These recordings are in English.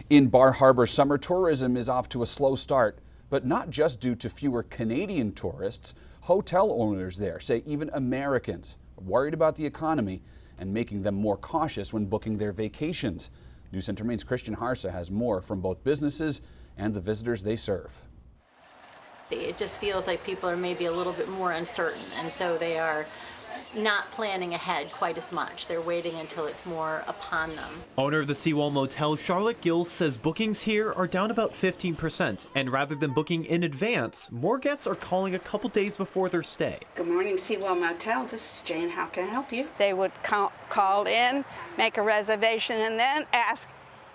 In Bar Harbor, summer tourism is off to a slow start, but not just due to fewer Canadian tourists. Hotel owners there say even Americans are worried about the economy and making them more cautious when booking their vacations. News Center Maine's Christian Harsa has more from both businesses and the visitors they serve. It just feels like people are maybe a little bit more uncertain, and so they are not planning ahead quite as much. They're waiting until it's more upon them. Owner of the Seawall Motel, Charlotte Gill, says bookings here are down about 15%. And rather than booking in advance, more guests are calling a couple days before their stay. Good morning, Seawall Motel. This is Jane. How can I help you? They would call in, make a reservation, and then ask,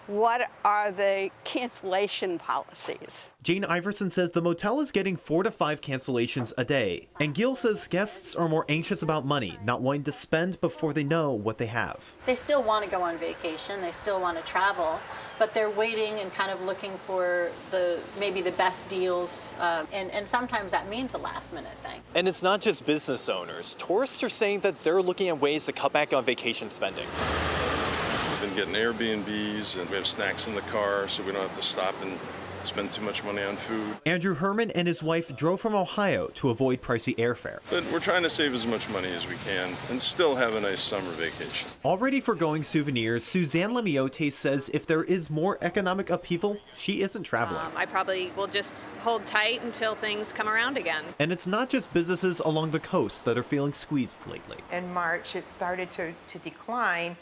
what are the cancellation policies? Jane Iverson says the motel is getting 4 to 5 cancellations a day. And Gill says guests are more anxious about money, not wanting to spend before they know what they have. They still want to go on vacation, they still want to travel, but they're waiting and kind of looking for maybe the best deals, and sometimes that means a last minute thing. And it's not just business owners. Tourists are saying that they're looking at ways to cut back on vacation spending. Been getting Airbnbs, and we have snacks in the car so we don't have to stop and spend too much money on food. Andrew Herman and his wife drove from Ohio to avoid pricey airfare. But we're trying to save as much money as we can and still have a nice summer vacation. Already foregoing souvenirs, Suzanne Lemiote says if there is more economic upheaval, she isn't traveling. I probably will just hold tight until things come around again. And it's not just businesses along the coast that are feeling squeezed lately. In March, it started to decline.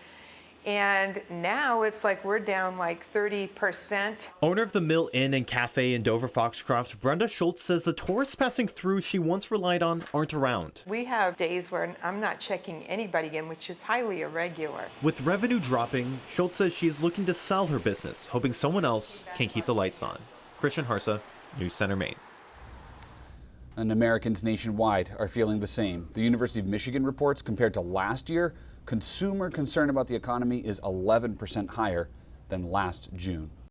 And now it's like we're down like 30%. Owner of the Mill Inn and Cafe in Dover Foxcroft, Brenda Schultz says the tourists passing through she once relied on aren't around. We have days where I'm not checking anybody in, which is highly irregular. With revenue dropping, Schultz says she is looking to sell her business, hoping someone else can keep the lights on. Christian Harsa, News Center Maine. And Americans nationwide are feeling the same. The University of Michigan reports compared to last year, consumer concern about the economy is 11% higher than last June.